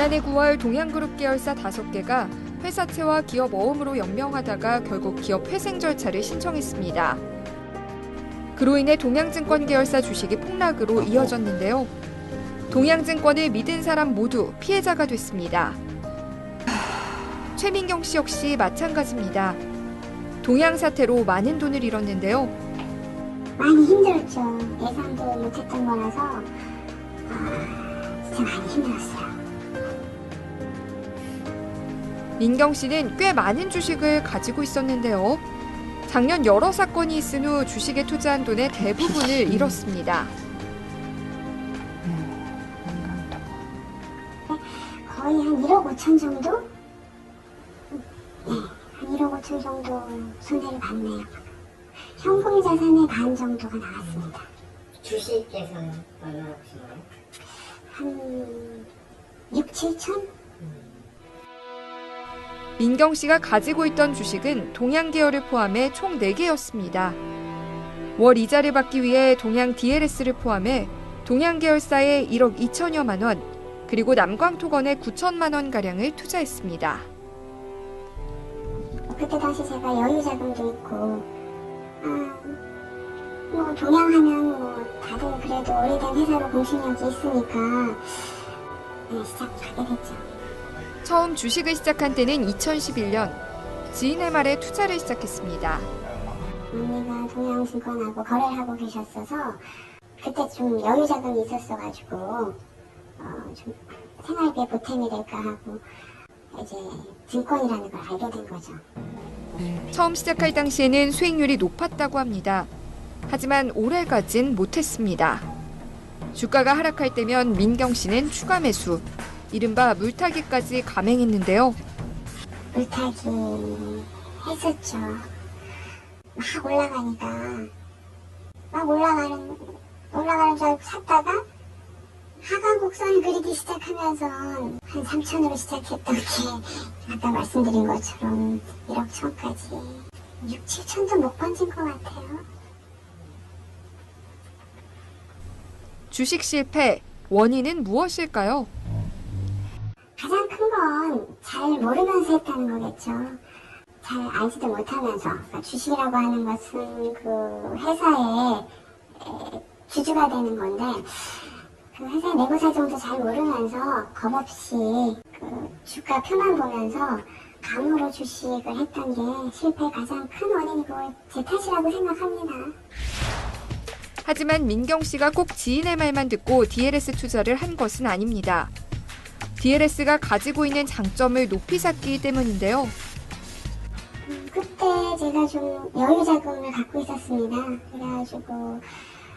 지난해 9월 동양그룹 계열사 5개가 회사채와 기업 어음으로 연명하다가 결국 기업 회생 절차를 신청했습니다. 그로 인해 동양증권 계열사 주식이 폭락으로 이어졌는데요. 동양증권을 믿은 사람 모두 피해자가 됐습니다. 최민경 씨 역시 마찬가지입니다. 동양 사태로 많은 돈을 잃었는데요. 많이 힘들었죠. 예상도 못했던 거라서 진짜 많이 힘들었어요. 민경 씨는 꽤 많은 주식을 가지고 있었는데요. 작년 여러 사건이 있은 후 주식에 투자한 돈의 대부분을 잃었습니다. 거의 한 1억 5천 정도? 네, 한 1억 5천 정도 손해를 봤네요. 현금 자산의 반 정도가 나왔습니다. 주식에서는 얼마나 보신 거예요? 한 6, 7천? 민경 씨가 가지고 있던 주식은 동양 계열을 포함해 총 4개였습니다. 월 이자를 받기 위해 동양 DLS를 포함해 동양 계열사에 1억 2천여만 원, 그리고 남광토건에 9천만 원가량을 투자했습니다. 그때 당시 제가 여유 자금도 있고, 동양하면 다들 그래도 오래된 회사로 공신력이 있으니까 시작하게 됐죠. 처음 주식을 시작한 때는 2011년, 지인의 말에 투자를 시작했습니다. 언니가 동양증권하고 거래를 하고 계셨어서 그때 좀 여유 자금이 있었어가지고 좀 생활비에 보탬이 될까 하고 이제 증권이라는 걸 알게 된 거죠. 처음 시작할 당시에는 수익률이 높았다고 합니다. 하지만 오래가진 못했습니다. 주가가 하락할 때면 민경 씨는 추가 매수, 이른바 물타기까지 감행했는데요. 물타기 했었죠. 막 올라가니까 막 올라가는 줄 알고 샀다가 하강 곡선을 그리기 시작하면서 한 3천으로 시작했던 게 아까 말씀드린 것처럼 1억 천까지 6, 7천도 못 번진 것 같아요. 주식 실패, 원인은 무엇일까요? 가장 큰 건 잘 모르면서 했다는 거겠죠. 잘 알지도 못하면서. 그러니까 주식이라고 하는 것은 그 회사의 주주가 되는 건데 그 회사의 내부 사정도 잘 모르면서 겁없이 그 주가 표만 보면서 감으로 주식을 했던 게 실패의 가장 큰 원인이고 제 탓이라고 생각합니다. 하지만 민경 씨가 꼭 지인의 말만 듣고 DLS 투자를 한 것은 아닙니다. DLS가 가지고 있는 장점을 높이 샀기 때문인데요. 그때 제가 좀 여유 자금을 갖고 있었습니다. 그래가지고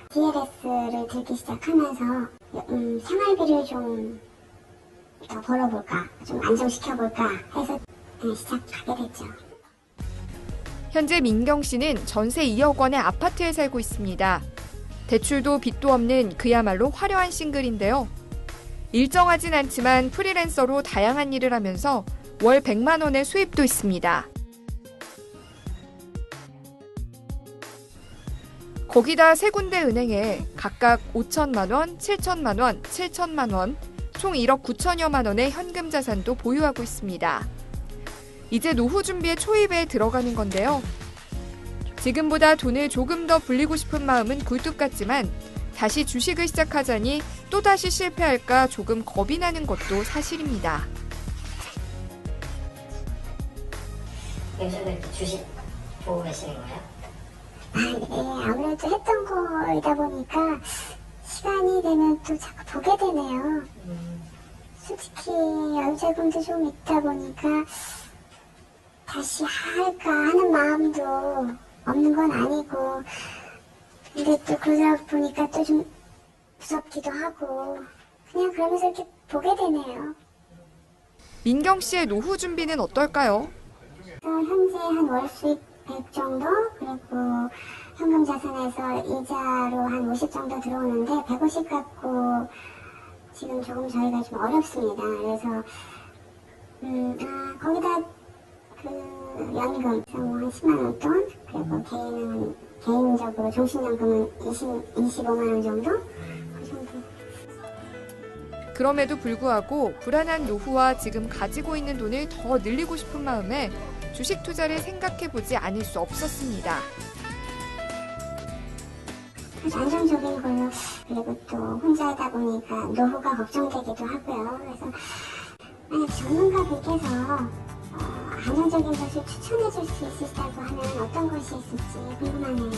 DLS를 들기 시작하면서 생활비를 좀 더 벌어볼까, 좀 안정시켜볼까 해서 시작하게 됐죠. 현재 민경 씨는 전세 2억 원의 아파트에 살고 있습니다. 대출도 빚도 없는 그야말로 화려한 싱글인데요. 일정하진 않지만 프리랜서로 다양한 일을 하면서 월 100만 원의 수입도 있습니다. 거기다 세 군데 은행에 각각 5천만 원, 7천만 원, 7천만 원, 총 1억 9천여만 원의 현금 자산도 보유하고 있습니다. 이제 노후 준비의 초입에 들어가는 건데요. 지금보다 돈을 조금 더 불리고 싶은 마음은 굴뚝 같지만 다시 주식을 시작하자니 또다시 실패할까 조금 겁이 나는 것도 사실입니다. 요즘에 주식 보고 계시는 거예요? 네, 아무래도 했던 거이다 보니까 시간이 되면 또 자꾸 보게 되네요. 솔직히 여유자금도 좀 있다 보니까 다시 할까 하는 마음도 없는 건 아니고 근데 또 그러다 보니까 또 좀 무섭기도 하고 그냥 그러면서 이렇게 보게 되네요. 민경 씨의 노후 준비는 어떨까요? 현재 한 월 수입 100 정도 그리고 현금 자산에서 이자로 한 50 정도 들어오는데 150 갖고 지금 조금 저희가 좀 어렵습니다. 그래서 거기다 그 연금 한 10만 원 돈 그리고 개인적으로 종신연금은 25만 원 정도? 그 정도. 그럼에도 불구하고 불안한 노후와 지금 가지고 있는 돈을 더 늘리고 싶은 마음에 주식 투자를 생각해보지 않을 수 없었습니다. 안정적인 걸로, 그리고 또 혼자 하다 보니까 노후가 걱정되기도 하고요. 그래서 만약 전문가분께서 안정적인 것을 추천해 줄 수 있으시다고 하면 어떤 것이 있을지 궁금하네요.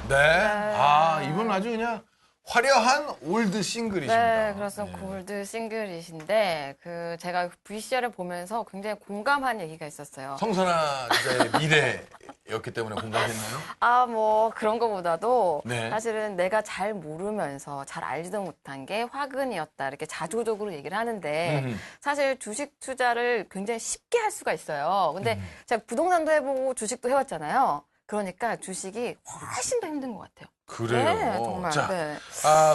네. 아, 이분 아주 그냥 화려한 올드 싱글이십니다. 네, 그렇습니다. 골드 싱글이신데 제가 VCR을 보면서 굉장히 공감한 얘기가 있었어요. 성선아 기자의 미래였기 때문에 공감했나요? 뭐 그런 거보다도 네. 사실은 내가 잘 모르면서 잘 알지도 못한 게 화근이었다 이렇게 자조적으로 얘기를 하는데 사실 주식 투자를 굉장히 쉽게 할 수가 있어요. 근데 제가 부동산도 해보고 주식도 해왔잖아요. 그러니까 주식이 훨씬 더 힘든 것 같아요. 그래요. 네, 정말. 자, 네.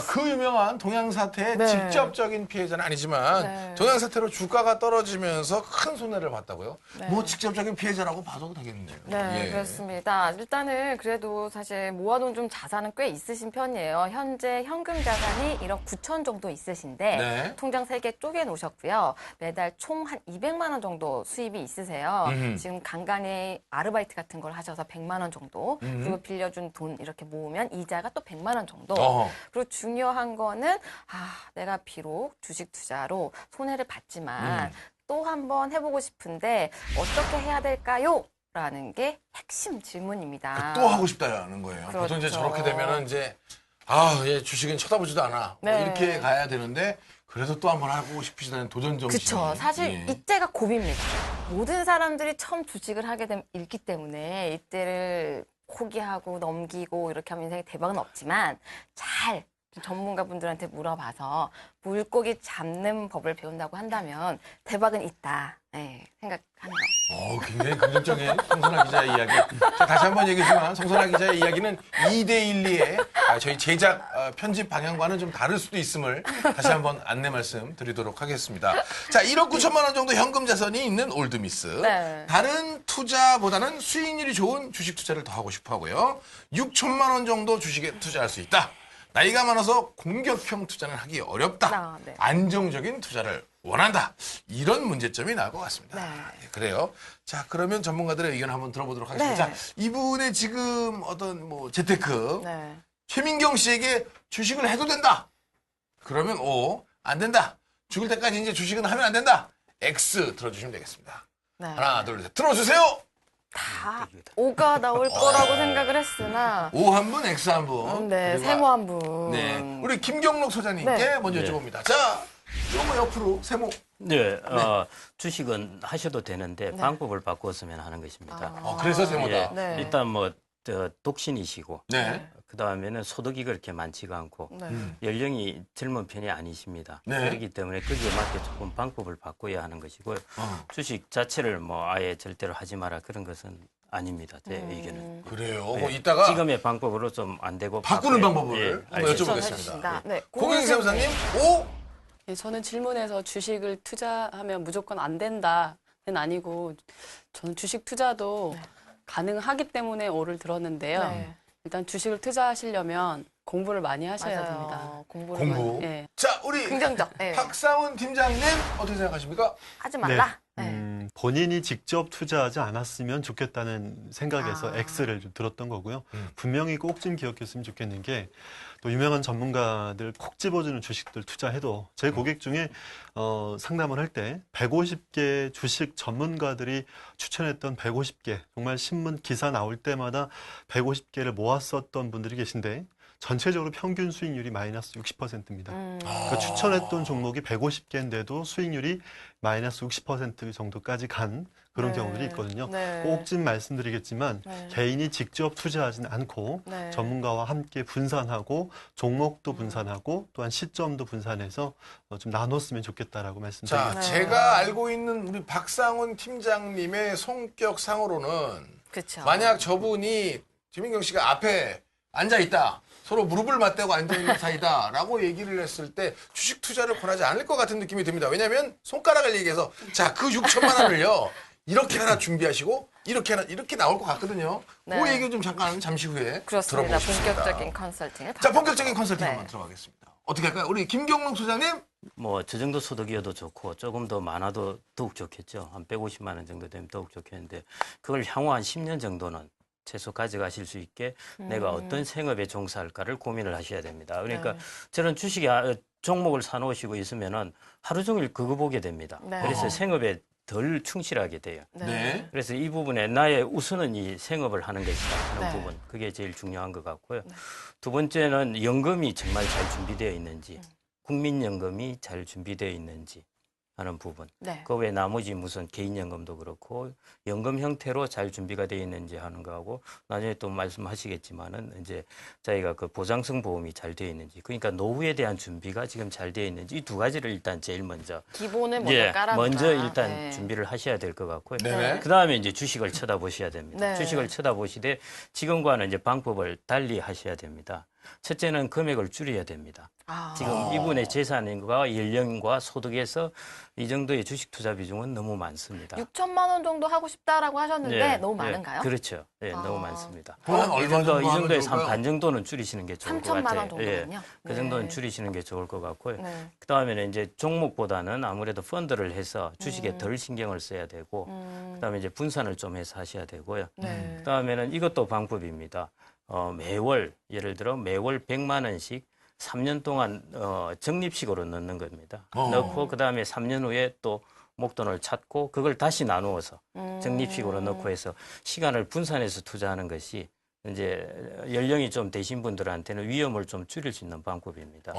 그 유명한 동양사태의 네. 직접적인 피해자는 아니지만 네. 동양사태로 주가가 떨어지면서 큰 손해를 봤다고요? 네. 뭐 직접적인 피해자라고 봐도 되겠네요. 네, 예. 그렇습니다. 일단은 그래도 사실 모아놓은 좀 자산은 꽤 있으신 편이에요. 현재 현금 자산이 1억 9천 정도 있으신데 네. 통장 3개 쪼개 놓으셨고요. 매달 총 한 200만 원 정도 수입이 있으세요. 지금 간간히 아르바이트 같은 걸 하셔서 100만 원 정도 그리고 빌려준 돈 이렇게 모으면 이자가 또 100만 원 정도. 어허. 그리고 중요한 거는 내가 비록 주식 투자로 손해를 봤지만 또 한번 해보고 싶은데 어떻게 해야 될까요? 라는 게 핵심 질문입니다. 또 하고 싶다는 거예요. 그렇죠. 보통 이제 저렇게 되면은 이제 얘 주식은 쳐다보지도 않아. 뭐 네. 이렇게 가야 되는데 그래도 또 한번 하고 싶으시다는 도전 정신. 그렇죠. 사실 예. 이때가 고비입니다. 모든 사람들이 처음 주식을 하게 읽기 때문에 이때를 포기하고 넘기고 이렇게 하면 인생에 대박은 없지만 잘 전문가분들한테 물어봐서 물고기 잡는 법을 배운다고 한다면 대박은 있다. 네, 생각합니다. 굉장히 긍정적인 성선아 기자의 이야기. 자, 다시 한번 얘기지만 성선아 기자의 이야기는 2대1리에 저희 제작 편집 방향과는 좀 다를 수도 있음을 다시 한번 안내 말씀 드리도록 하겠습니다. 자, 1억 9천만 원 정도 현금 자산이 있는 올드미스. 네. 다른 투자보다는 수익률이 좋은 주식 투자를 더 하고 싶어 하고요. 6천만 원 정도 주식에 투자할 수 있다. 나이가 많아서 공격형 투자는 하기 어렵다. 네. 안정적인 투자를 원한다. 이런 문제점이 나올 것 같습니다. 네. 그래요. 자, 그러면 전문가들의 의견 한번 들어보도록 하겠습니다. 네. 자, 이분의 지금 어떤 재테크 네. 최민경 씨에게 주식을 해도 된다. 그러면 O, 안 된다. 죽을 때까지 이제 주식은 하면 안 된다. X 들어주시면 되겠습니다. 네. 하나, 둘, 셋. 들어주세요. 다 O가 나올 거라고 생각을 했으나 O 한 분, X 한 분. 네, 그리고 세모 한 분. 네. 우리 김경록 소장님께 네. 먼저 여쭤봅니다. 자, 요거 옆으로 세모. 네, 주식은 하셔도 되는데 네. 방법을 바꿨으면 하는 것입니다. 그래서 세모다. 예, 네. 일단 독신이시고 네. 그 다음에는 소득이 그렇게 많지가 않고 네. 연령이 젊은 편이 아니십니다. 네. 그렇기 때문에 거기에 맞게 조금 방법을 바꿔야 하는 것이고요. 주식 자체를 아예 절대로 하지 마라 그런 것은 아닙니다. 제 의견은. 그래요. 네. 뭐 이따가 지금의 방법으로 좀 안 되고 바꾸는 바꿔야- 방법을 예, 한번 알겠습니다. 여쭤보겠습니다. 해주신다. 네. 고객 세무사님, O. 예, 저는 질문에서 주식을 투자하면 무조건 안 된다는 아니고 저는 주식 투자도 가능하기 때문에 O를 들었는데요. 네. 일단 주식을 투자하시려면 공부를 많이 하셔야 맞아요. 됩니다. 공부를 공부. 많이- 예. 자, 우리 긍정적. 네. 박상훈 팀장님 어떻게 생각하십니까? 하지 말라. 네. 본인이 직접 투자하지 않았으면 좋겠다는 생각에서 X를 좀 들었던 거고요. 분명히 꼭 좀 기억했으면 좋겠는 게 또 유명한 전문가들 콕 집어주는 주식들 투자해도 제 고객 중에 상담을 할 때 150개 주식 전문가들이 추천했던 150개 정말 신문 기사 나올 때마다 150개를 모았었던 분들이 계신데 전체적으로 평균 수익률이 마이너스 60%입니다. 그러니까 추천했던 종목이 150개인데도 수익률이 마이너스 60% 정도까지 간 그런 네. 경우들이 있거든요. 네. 꼭 좀 말씀드리겠지만 네. 개인이 직접 투자하지는 않고 네. 전문가와 함께 분산하고 종목도 분산하고 또한 시점도 분산해서 좀 나눴으면 좋겠다라고 자, 말씀드리겠습니다. 네. 제가 알고 있는 우리 박상훈 팀장님의 성격상으로는 그렇죠. 만약 저분이 김민경 씨가 앞에 앉아 있다. 서로 무릎을 맞대고 앉아있는 사이다라고 얘기를 했을 때 주식 투자를 권하지 않을 것 같은 느낌이 듭니다. 왜냐하면 손가락을 얘기해서 자, 그 6천만 원을요. 이렇게 하나 준비하시고 이렇게 나올 것 같거든요. 네. 그 얘기 좀 잠시 후에 그렇습니다. 들어보고 싶습니다. 본격적인 컨설팅을 자, 본격적인 컨설팅 네. 한번 들어가겠습니다. 어떻게 할까요? 우리 김경록 소장님 뭐 저 정도 소득이어도 좋고 조금 더 많아도 더욱 좋겠죠. 한 150만 원 정도 되면 더욱 좋겠는데 그걸 향후 한 10년 정도는 최소 가져가실 수 있게 내가 어떤 생업에 종사할까를 고민을 하셔야 됩니다. 그러니까 네. 저는 주식이 종목을 사놓으시고 있으면은 하루 종일 그거 보게 됩니다. 네. 그래서 생업에 덜 충실하게 돼요. 네. 그래서 이 부분에 나의 우선은 이 생업을 하는 것이다 하는 네. 부분 그게 제일 중요한 것 같고요. 두 번째는 연금이 정말 잘 준비되어 있는지 국민연금이 잘 준비되어 있는지 하는 부분. 네. 그 외에 나머지 무슨 개인연금도 그렇고 연금 형태로 잘 준비가 되어 있는지 하는 거하고 나중에 또 말씀하시겠지만은 이제 저희가 그 보장성 보험이 잘 되어 있는지 그러니까 노후에 대한 준비가 지금 잘 되어 있는지 이 두 가지를 일단 제일 먼저 기본을 먼저 깔아놓자. 먼저 일단 네. 준비를 하셔야 될 것 같고요. 네네. 그다음에 이제 주식을 쳐다보셔야 됩니다. 네. 주식을 쳐다보시되 지금과는 이제 방법을 달리 하셔야 됩니다. 첫째는 금액을 줄여야 됩니다. 아. 지금 이분의 재산과 연령과 소득에서 이 정도의 주식 투자 비중은 너무 많습니다. 6천만 원 정도 하고 싶다라고 하셨는데 예, 너무 예, 많은가요? 그렇죠. 예, 아. 너무 많습니다. 그럼 얼마 정도 이 하면 정도에서 한 좋을까요? 반 정도는 줄이시는 게 좋을 것 3천만 같아요. 원 정도면요? 그 네. 정도는 줄이시는 게 좋을 것 같고요. 네. 그다음에는 이제 종목보다는 아무래도 펀드를 해서 주식에 덜 신경을 써야 되고 그다음에 이제 분산을 좀 해서 하셔야 되고요. 네. 그다음에는 이것도 방법입니다. 매월 예를 들어 매월 100만 원씩 3년 동안 적립식으로 넣는 겁니다. 넣고 그다음에 3년 후에 또 목돈을 찾고 그걸 다시 나누어서 적립식으로 넣고 해서 시간을 분산해서 투자하는 것이 이제 연령이 좀 되신 분들한테는 위험을 좀 줄일 수 있는 방법입니다.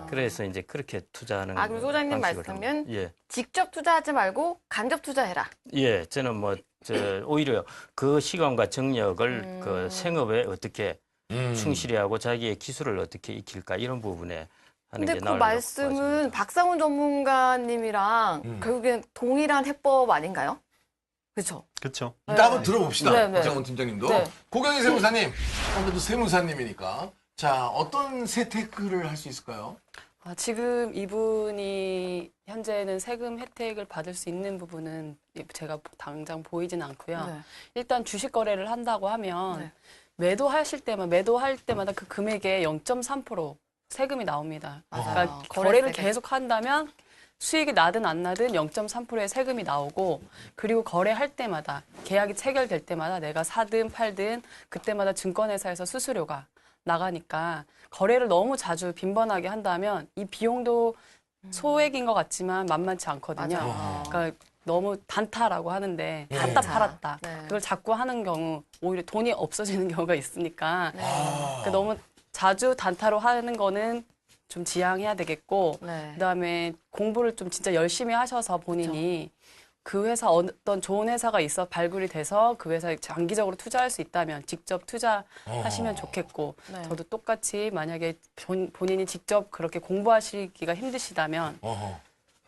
그래서 이제 그렇게 투자하는 그리고 소장님 방식을 말씀은 합니다. 예. 직접 투자하지 말고 간접 투자해라. 예, 저는 뭐 오히려 그 시간과 정력을 그 생업에 어떻게 충실히 하고 자기의 기술을 어떻게 익힐까 이런 부분에 하는 근데 게 그 나을 말씀은 것 같습니다. 박상훈 전문가님이랑 결국엔 동일한 해법 아닌가요? 그렇죠. 그렇죠. 일단 한번 들어봅시다. 네, 네. 박상훈 팀장님도. 네. 고경희 세무사님, 아무래도 세무사님이니까. 자, 어떤 세테크를 할 수 있을까요? 지금 이분이 현재는 세금 혜택을 받을 수 있는 부분은 제가 당장 보이진 않고요. 네. 일단 주식 거래를 한다고 하면 네. 매도할 때마다 그 금액의 0.3% 세금이 나옵니다. 맞아요. 그러니까 거래세금. 거래를 계속 한다면 수익이 나든 안 나든 0.3%의 세금이 나오고 그리고 거래할 때마다 계약이 체결될 때마다 내가 사든 팔든 그때마다 증권회사에서 수수료가 나가니까 거래를 너무 자주 빈번하게 한다면 이 비용도 소액인 것 같지만 만만치 않거든요. 맞아요. 그러니까 너무 단타라고 하는데 단타 팔았다. 네. 그걸 자꾸 하는 경우 오히려 돈이 없어지는 경우가 있으니까 네. 그러니까 너무 자주 단타로 하는 거는 좀 지양해야 되겠고 네. 그다음에 공부를 좀 진짜 열심히 하셔서 본인이 그 회사 어떤 좋은 회사가 있어 발굴이 돼서 그 회사에 장기적으로 투자할 수 있다면 직접 투자하시면 좋겠고 네. 저도 똑같이 만약에 본인이 직접 그렇게 공부하시기가 힘드시다면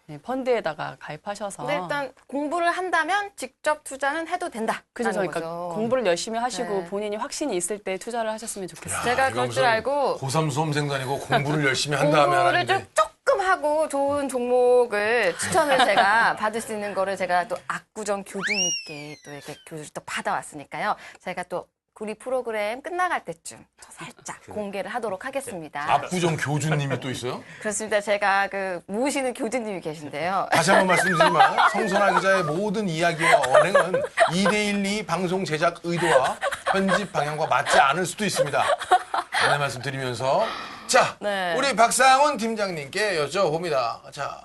네, 펀드에다가 가입하셔서 근데 일단 공부를 한다면 직접 투자는 해도 된다. 그죠? 그러니까 공부를 열심히 하시고 네. 본인이 확신이 있을 때 투자를 하셨으면 좋겠어요. 제가 그럴 줄 알고 고3 수험생도 아니고 공부를 열심히 한 다음에 공부를 하는데. 조금 하고 좋은 종목을 추천을 제가 받을 수 있는 거를 제가 또 압구정 교주님께 또 이렇게 교수를 또 받아왔으니까요. 제가 또 우리 프로그램 끝나갈 때쯤 또 살짝 공개를 하도록 하겠습니다. 압구정 교주님이 또 있어요? 그렇습니다. 제가 그 모시는 교주님이 계신데요. 다시 한번 말씀드리지만 성선아 기자의 모든 이야기와 언행은 2대1 방송 제작 의도와 편집 방향과 맞지 않을 수도 있습니다. 안내 말씀드리면서 자, 네. 우리 박상훈 팀장님께 여쭤봅니다. 자,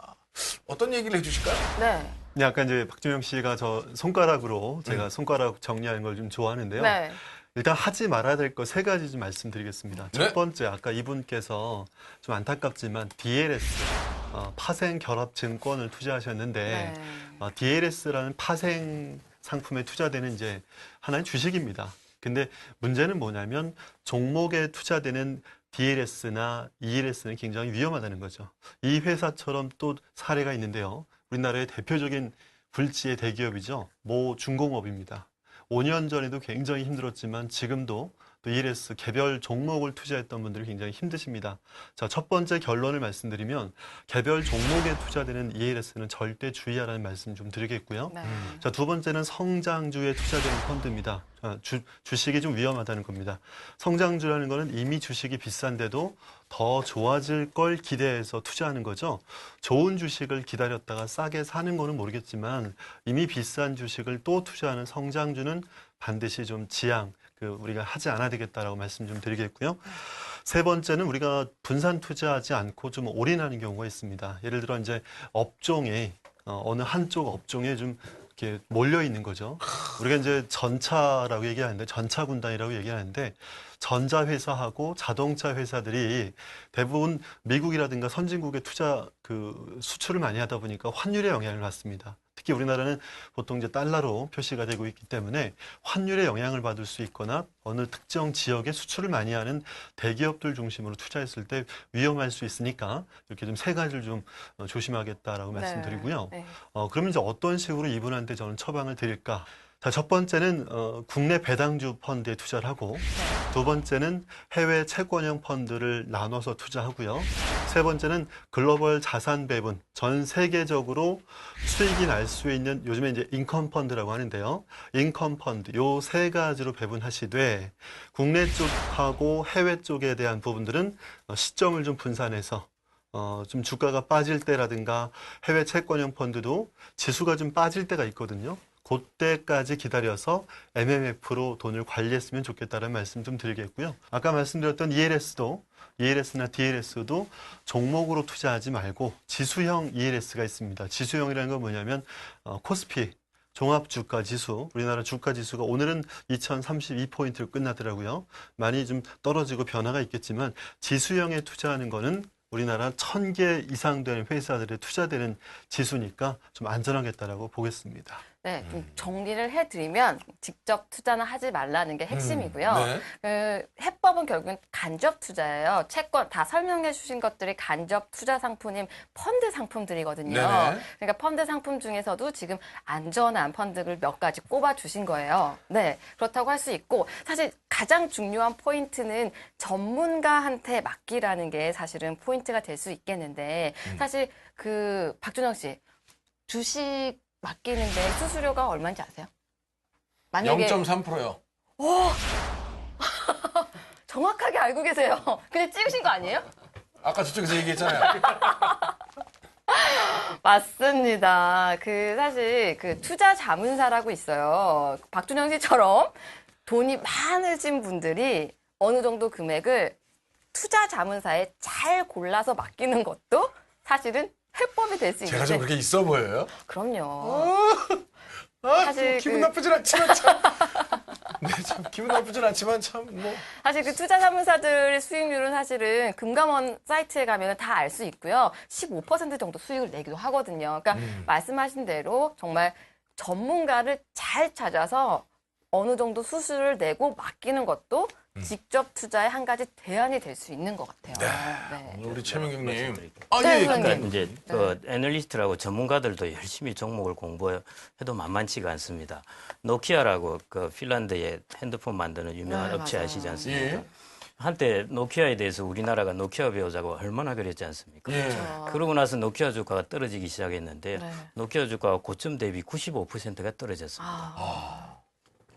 어떤 얘기를 해주실까요? 네. 네, 아까 이제 박준영 씨가 저 손가락으로 제가 손가락 정리하는 걸 좀 좋아하는데요. 네. 일단 하지 말아야 될 거 3가지 좀 말씀드리겠습니다. 네. 첫 번째, 아까 이분께서 좀 안타깝지만 DLS, 파생 결합 증권을 투자하셨는데 네. DLS라는 파생 상품에 투자되는 이제 하나의 주식입니다. 근데 문제는 뭐냐면 종목에 투자되는 DLS나 ELS는 굉장히 위험하다는 거죠. 이 회사처럼 또 사례가 있는데요. 우리나라의 대표적인 불지의 대기업이죠. 모 중공업입니다. 5년 전에도 굉장히 힘들었지만 지금도 또 ELS 개별 종목을 투자했던 분들이 굉장히 힘드십니다. 자, 첫 번째 결론을 말씀드리면 개별 종목에 투자되는 ELS는 절대 주의하라는 말씀 좀 드리겠고요. 네. 자, 두 번째는 성장주에 투자되는 펀드입니다. 주식이 좀 위험하다는 겁니다. 성장주라는 거는 이미 주식이 비싼데도 더 좋아질 걸 기대해서 투자하는 거죠. 좋은 주식을 기다렸다가 싸게 사는 거는 모르겠지만 이미 비싼 주식을 또 투자하는 성장주는 반드시 좀 우리가 하지 않아야 되겠다라고 말씀 좀 드리겠고요. 세 번째는 우리가 분산 투자하지 않고 좀 올인하는 경우가 있습니다. 예를 들어 이제 업종에 어느 한쪽 업종에 좀 이렇게 몰려 있는 거죠. 우리가 이제 전차라고 얘기하는데 전차 군단이라고 얘기하는데 전자회사하고 자동차 회사들이 대부분 미국이라든가 선진국에 수출을 많이 하다 보니까 환율에 영향을 받습니다. 특히 우리나라는 보통 이제 달러로 표시가 되고 있기 때문에 환율에 영향을 받을 수 있거나 어느 특정 지역에 수출을 많이 하는 대기업들 중심으로 투자했을 때 위험할 수 있으니까 이렇게 좀 세 가지를 좀 조심하겠다라고 말씀드리고요. 네. 그러면 이제 어떤 식으로 이분한테 저는 처방을 드릴까? 자, 첫 번째는 국내 배당주 펀드에 투자를 하고 두 번째는 해외 채권형 펀드를 나눠서 투자하고요. 세 번째는 글로벌 자산 배분, 전 세계적으로 수익이 날 수 있는 요즘에 이제 인컴 펀드라고 하는데요. 인컴 펀드 요 세 가지로 배분하시되 국내 쪽하고 해외 쪽에 대한 부분들은 시점을 좀 분산해서 좀 주가가 빠질 때라든가 해외 채권형 펀드도 지수가 좀 빠질 때가 있거든요. 그때까지 기다려서 MMF로 돈을 관리했으면 좋겠다는 말씀 좀 드리겠고요. 아까 말씀드렸던 ELS나 DLS도 종목으로 투자하지 말고 지수형 ELS가 있습니다. 지수형이라는 건 뭐냐면 코스피 종합주가지수, 우리나라 주가지수가 오늘은 2032포인트로 끝나더라고요. 많이 좀 떨어지고 변화가 있겠지만 지수형에 투자하는 거는 우리나라 1000개 이상 되는 회사들에 투자되는 지수니까 좀 안전하겠다라고 보겠습니다. 네, 좀 정리를 해드리면 직접 투자는 하지 말라는 게 핵심이고요. 네. 해법은 결국은 간접 투자예요. 채권 다 설명해 주신 것들이 간접 투자 상품인 펀드 상품들이거든요. 네네. 그러니까 펀드 상품 중에서도 지금 안전한 펀드를 몇 가지 꼽아 주신 거예요. 네, 그렇다고 할 수 있고 사실 가장 중요한 포인트는 전문가한테 맡기라는 게 사실은 포인트가 될 수 있겠는데 사실 박준영 씨 주식 맡기는데 수수료가 얼마인지 아세요? 만약에 0.3%요. 정확하게 알고 계세요. 그냥 찍으신 거 아니에요? 아까 저쪽에서 얘기했잖아요. 맞습니다. 사실 투자 자문사라고 있어요. 박준영 씨처럼 돈이 많으신 분들이 어느 정도 금액을 투자 자문사에 잘 골라서 맡기는 것도 사실은 해법이 될 수 있는데. 제가 좀 그렇게 있어 보여요? 그럼요. 사실 기분 나쁘진 않지만 참. 네, 참 기분 나쁘진 않지만 참 뭐. 사실 투자 자문사들의 수익률은 사실은 금감원 사이트에 가면 다 알 수 있고요. 15% 정도 수익을 내기도 하거든요. 그러니까 말씀하신 대로 정말 전문가를 잘 찾아서 어느 정도 수수료를 내고 맡기는 것도 직접 투자의 한 가지 대안이 될 수 있는 것 같아요. 네. 우리 최명경님. 네, 예. 그러니까 선생님. 이제 애널리스트라고 전문가들도 열심히 종목을 공부해도 만만치가 않습니다. 노키아라고 핀란드에 핸드폰 만드는 유명한 네, 업체 맞아요. 아시지 않습니까? 예. 한때 노키아에 대해서 우리나라가 노키아 배우자고 얼마나 그랬지 않습니까? 예. 그러고 나서 노키아 주가가 떨어지기 시작했는데 네. 노키아 주가가 고점 대비 95%가 떨어졌습니다.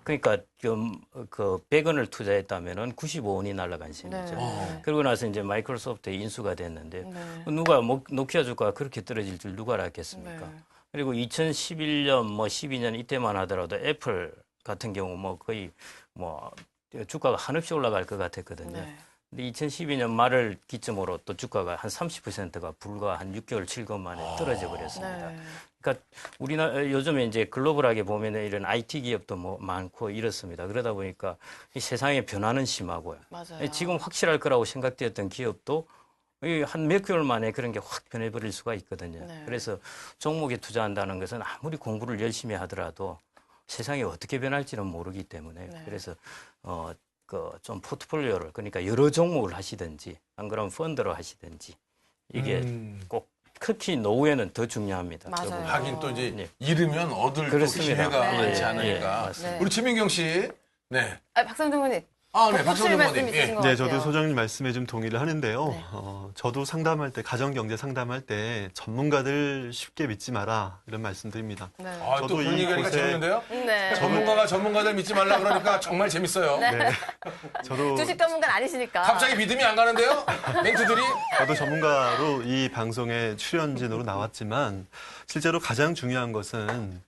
그러니까 100원을 투자했다면은 95원이 날아간 셈이죠. 네. 그러고 나서 이제 마이크로소프트에 인수가 됐는데 네. 누가 노키아 주가가 그렇게 떨어질 줄 누가 알았겠습니까? 네. 그리고 2011년 12년 이때만 하더라도 애플 같은 경우 거의 주가가 한없이 올라갈 것 같았거든요. 네. 근데 2012년 말을 기점으로 또 주가가 한 30%가 불과 한 6개월 7개월 만에 떨어져 버렸습니다. 네. 그러니까 우리나라 요즘에 이제 글로벌하게 보면은 이런 IT 기업도 많고 이렇습니다. 그러다 보니까 이 세상의 변화는 심하고요. 맞아요. 지금 확실할 거라고 생각되었던 기업도 한 몇 개월 만에 그런 게 확 변해버릴 수가 있거든요. 네. 그래서 종목에 투자한다는 것은 아무리 공부를 열심히 하더라도 세상이 어떻게 변할지는 모르기 때문에 네. 그래서 좀 포트폴리오를 그러니까 여러 종목을 하시든지 안 그러면 펀드로 하시든지 이게 꼭 특히 노후에는 더 중요합니다. 맞아요. 그 부분. 하긴 또 이제 네. 잃으면 얻을 또 그렇습니다. 기회가 네. 많지 네. 않으니까. 맞습니다. 우리 최민경 씨. 네. 박상정 의원님 아, 네, 덧붙일 박성준 말씀 의원님. 있으신 예. 것 네, 같아요. 저도 소장님 말씀에 좀 동의를 하는데요. 네. 저도 상담할 때, 가정경제 상담할 때 전문가들 쉽게 믿지 마라 이런 말씀드립니다. 네. 아, 또 저도 그런 이 얘기하니까 곳에- 재밌는데요? 네. 전문가가 전문가들 믿지 말라 그러니까 정말 재밌어요. 네, 저도 주식 전문가는 아니시니까. 갑자기 믿음이 안 가는데요? 멘트들이? 저도 전문가로 이 방송에 출연진으로 나왔지만 실제로 가장 중요한 것은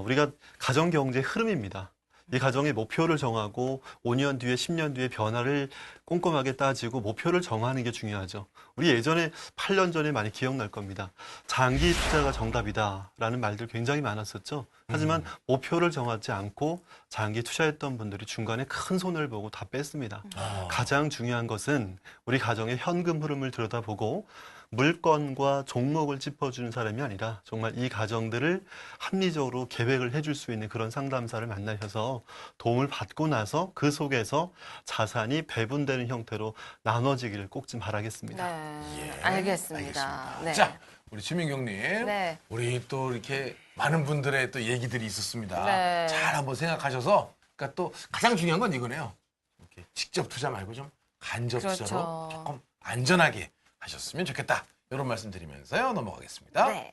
우리가 가정경제의 흐름입니다. 이 가정의 목표를 정하고 5년 뒤에 10년 뒤에 변화를 꼼꼼하게 따지고 목표를 정하는 게 중요하죠. 우리 예전에 8년 전에 많이 기억날 겁니다. 장기 투자가 정답이다라는 말들 굉장히 많았었죠. 하지만 목표를 정하지 않고 장기 투자했던 분들이 중간에 큰 손해를 보고 다 뺐습니다. 가장 중요한 것은 우리 가정의 현금 흐름을 들여다보고 물건과 종목을 짚어주는 사람이 아니라 정말 이 가정들을 합리적으로 계획을 해줄 수 있는 그런 상담사를 만나셔서 도움을 받고 나서 그 속에서 자산이 배분되는 형태로 나눠지기를 꼭 좀 바라겠습니다. 네. 예, 알겠습니다. 네. 자, 우리 지민경님. 네. 우리 또 이렇게 많은 분들의 또 얘기들이 있었습니다. 네. 잘 한번 생각하셔서, 그러니까 또 가장 중요한 건 이거네요. 이렇게 직접 투자 말고 좀 간접 그렇죠. 투자로 조금 안전하게 하셨으면 좋겠다. 이런 말씀 드리면서요. 넘어가겠습니다. 네.